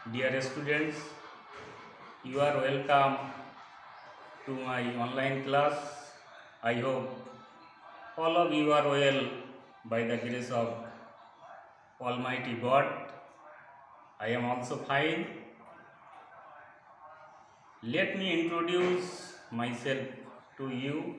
Dear students, you are welcome to my online class. I hope all of you are well by the grace of Almighty God. I am also fine. Let me introduce myself to you.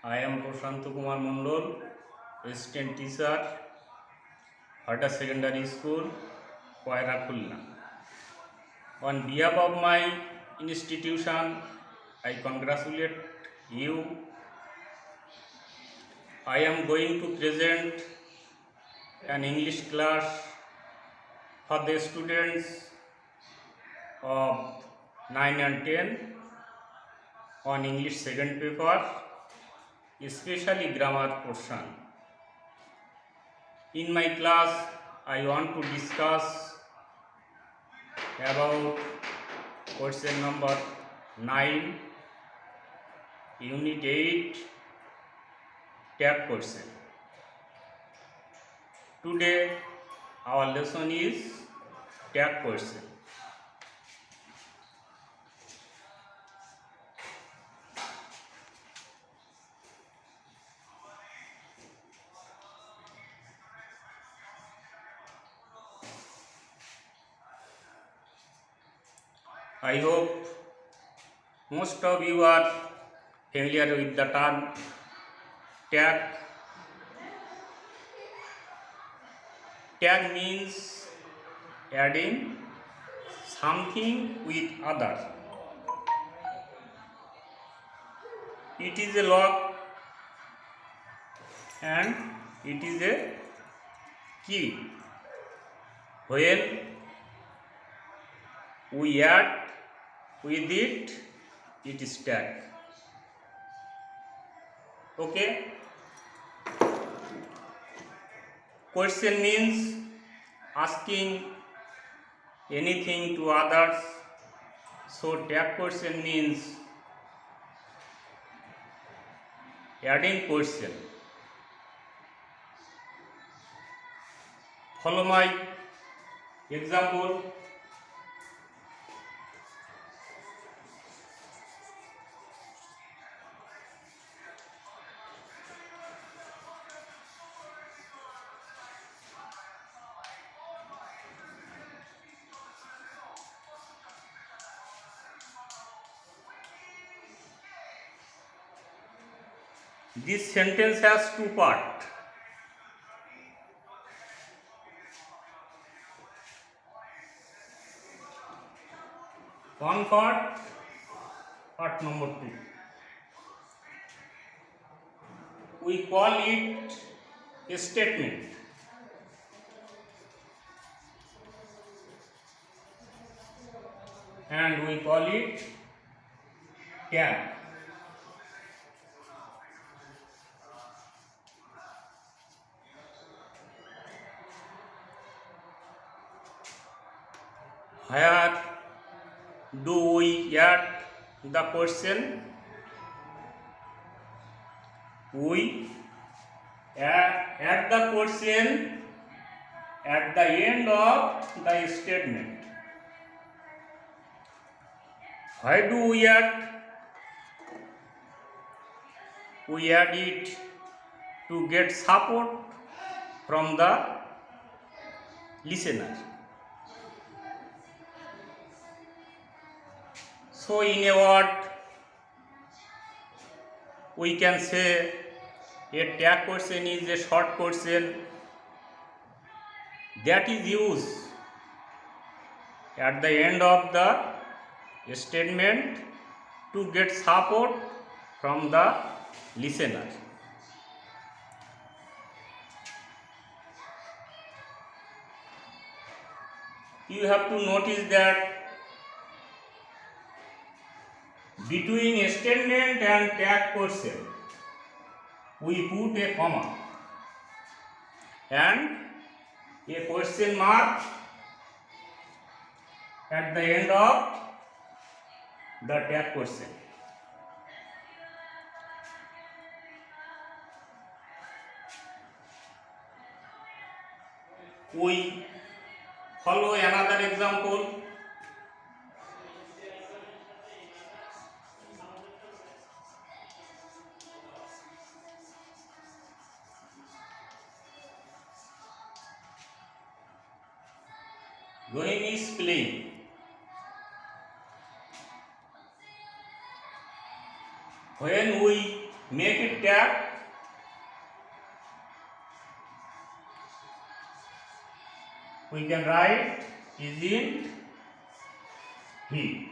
I am Prashanto Kumar Mondol, assistant teacher, Hada Secondary School, Koira Khulna. On behalf of my institution, I congratulate you. I am going to present an English class for the students of 9 and 10 on English second paper, especially grammar portion. In my class, I want to discuss about question number 9, Unit 8, tag question. Today, our lesson is tag question. I hope most of you are familiar with the term tag. Tag means adding something with other. It is a lock and it is a key. When we add with it, it is tag. Okay. Question means asking anything to others. So tag question means adding question. Follow my example. This sentence has two parts. One part, part number 2. We call it a statement. And we call it tag. Where do we add the question? We add the question at the end of the statement. Why do we add? We add it to get support from the listener. So in a word, we can say a tag question is a short question that is used at the end of the statement to get support from the listener. You have to notice that between statement and tag question we put a comma and a question mark at the end of the tag question. We Follow another example. Rohim is playing. When we make it tap, we can write isn't he.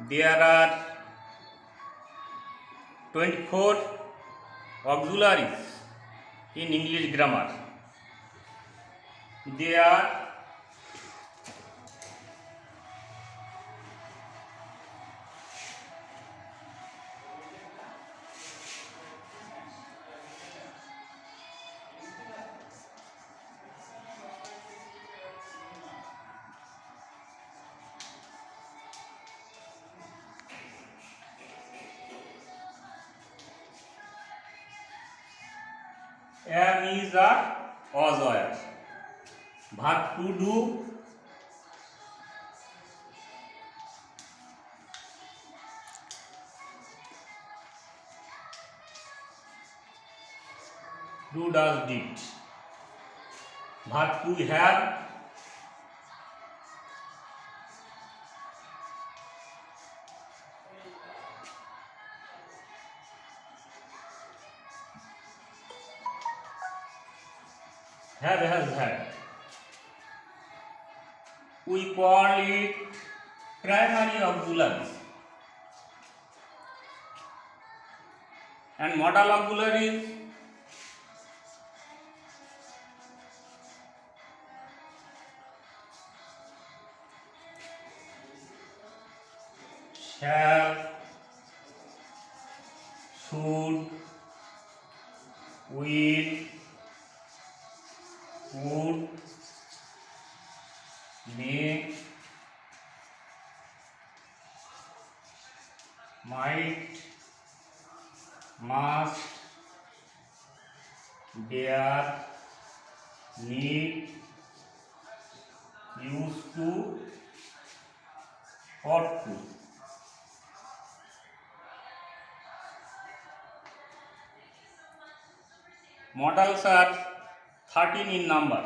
There are 24 auxiliaries in English grammar. They are am is a Ajay, verb to do, do does did, verb to have has had. We call it primary auxiliaries, and modal auxiliaries shall, should, will, would, may, might, must, dare, need, used to, ought to. Modals are 13 in number.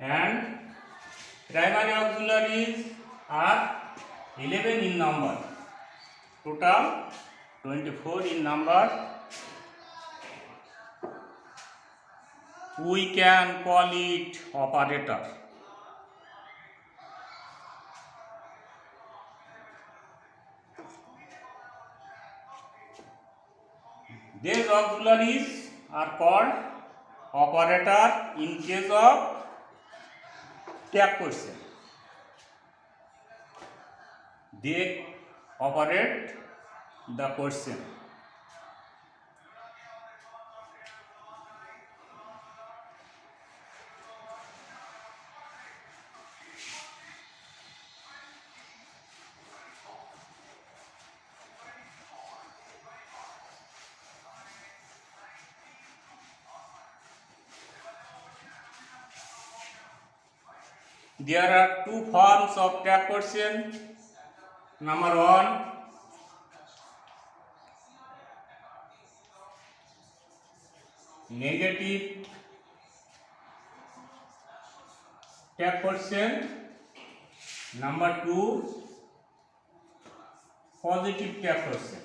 And primary auxiliaries are 11 in number. Total 24 in number. We can call it operator. These auxiliaries are called operator in case of tag question. They operate the question. There are two forms of tag question. Number one, negative tag question. Number two, positive tag question.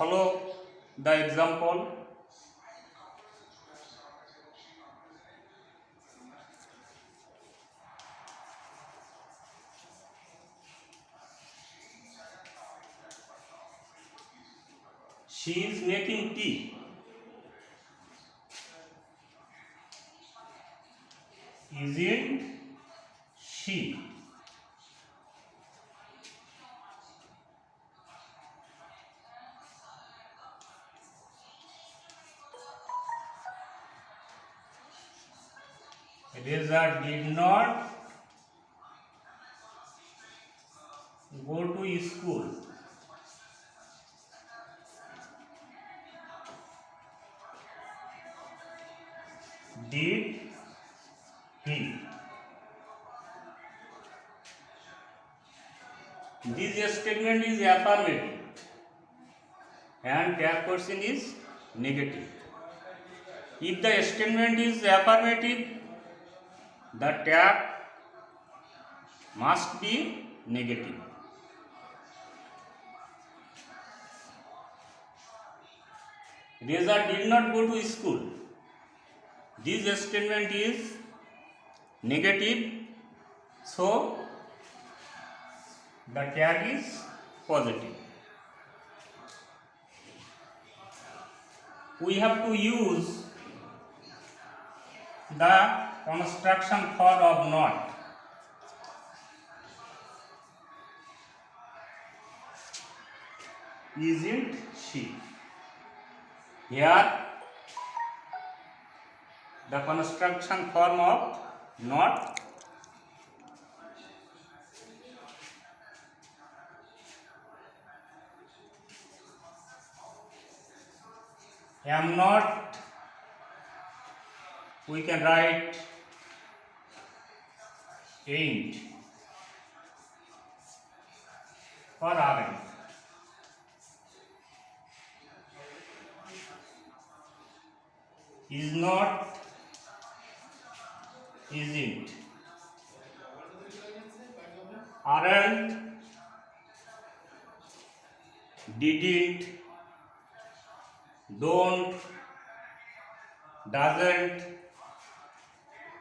Follow the example. She is making tea. Isn't she? Reza did not go to school. Did he? This statement is affirmative and tag question is negative. If the statement is affirmative, the tag must be negative. Reza did not go to school. This statement is negative, so the tag is positive. We have to use the construction form of not. Isn't she? Here the construction form of not am not, we can write ain't or aren't. Is not, isn't. Aren't, didn't, don't, doesn't,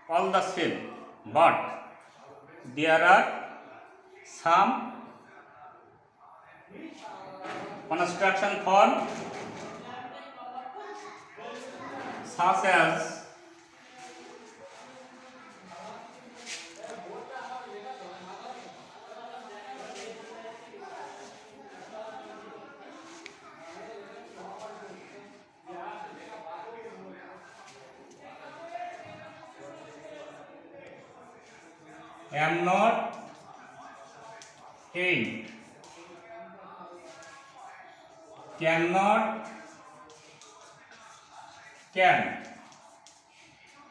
all the same, but there are some construction form such as am not, ain't, cannot, can,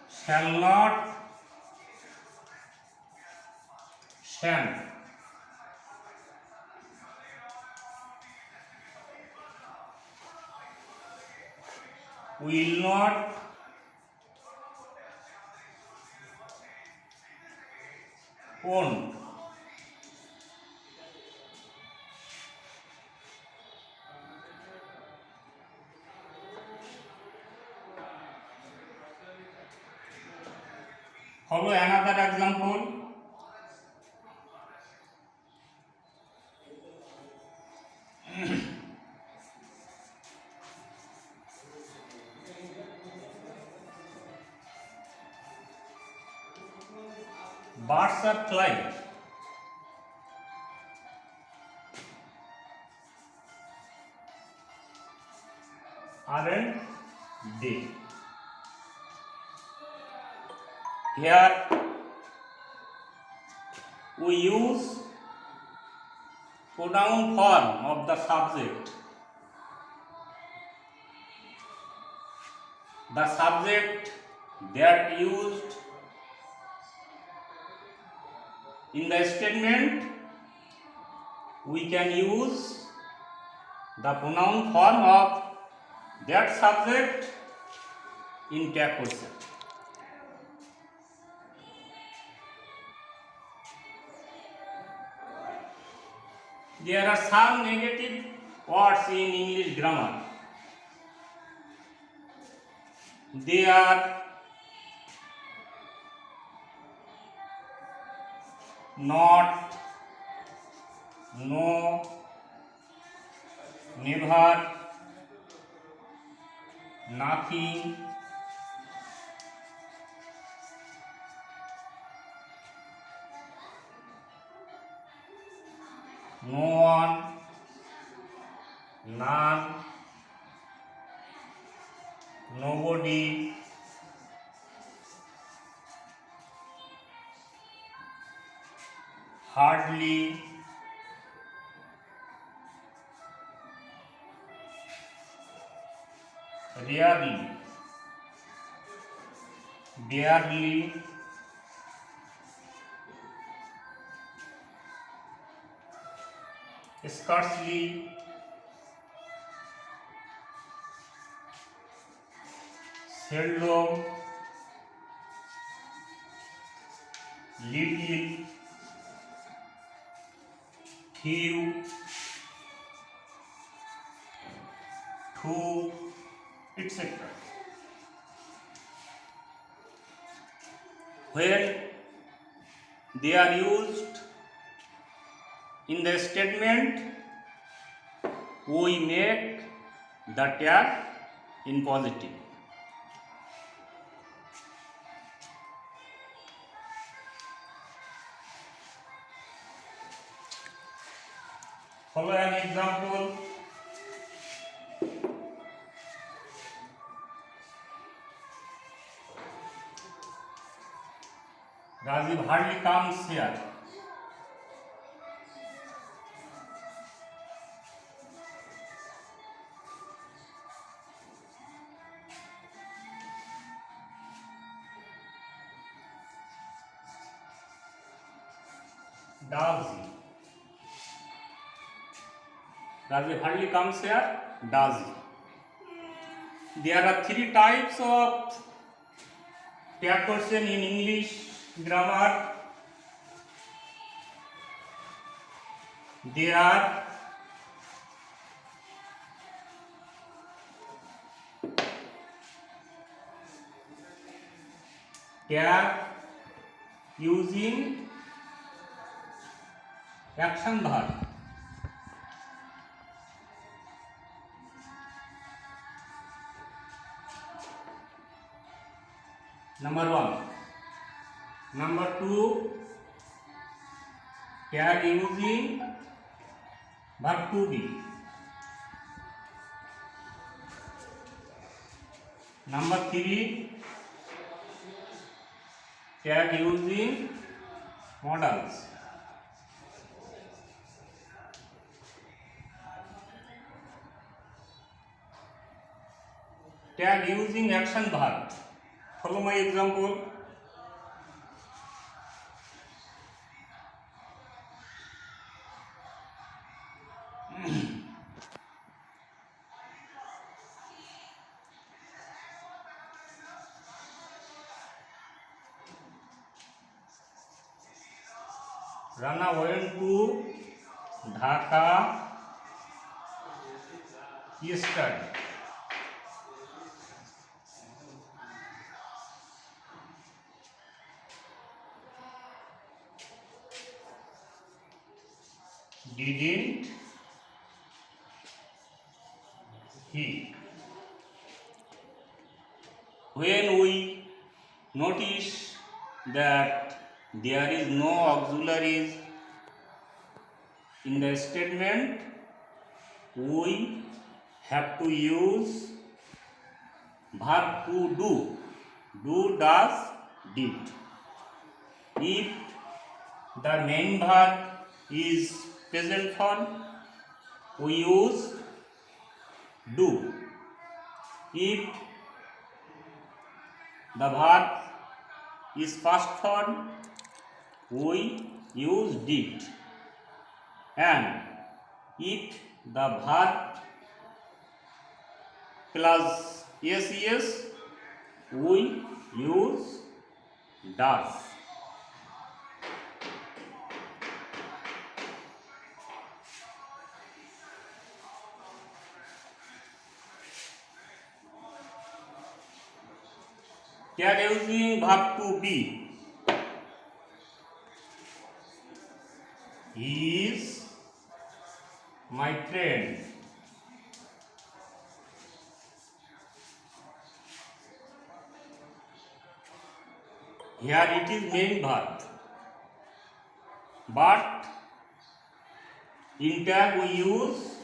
shall not, shan't. Will not, won't. Follow another example. Birds are flying. Aren't they? Here we use pronoun form of the subject. The subject that used in the statement, we can use the pronoun form of that subject in tag question. There are some negative words in English grammar. They are not, no, never, nothing, no one, none, nobody, hardly, rarely, barely, scarcely, seldom, little, few, two, etc. When they are used in the statement, we make the tag in positive. Follow an example. Rajiv hardly comes here. Does he? Rajiv hardly comes here. Does he? There are three types of tag question in English grammar. They are tag using action verb. Number one. Number two, tag using verb to be. Number three, tag using modals. Tag using action verb. Follow my example. Rana went to Dhaka yesterday. Didn't he? When we notice that there is no auxiliaries in the statement, we have to use verb to do. Do, does, did. If the main verb is present form, we use do. If the verb is past form, we use did. And if the verb plus yes, we use does. Tag using verb to be. He is my friend. Here it is main verb, but in tag we use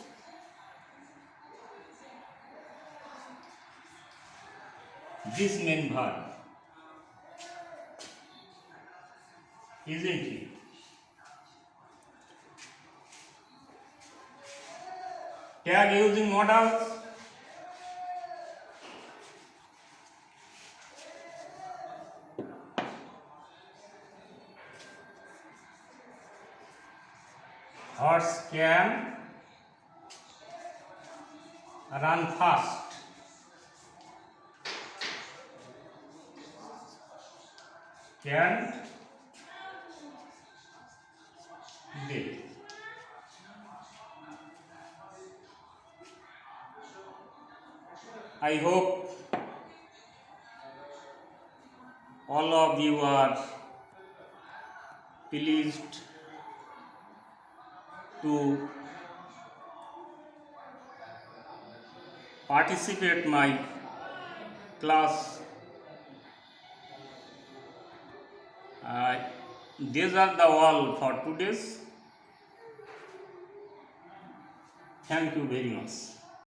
this main verb, isn't it? Tag using modals. Horse can run fast. Can they? I hope all of you are pleased to participate my class. Uh, these are the all for today's. Thank you very much.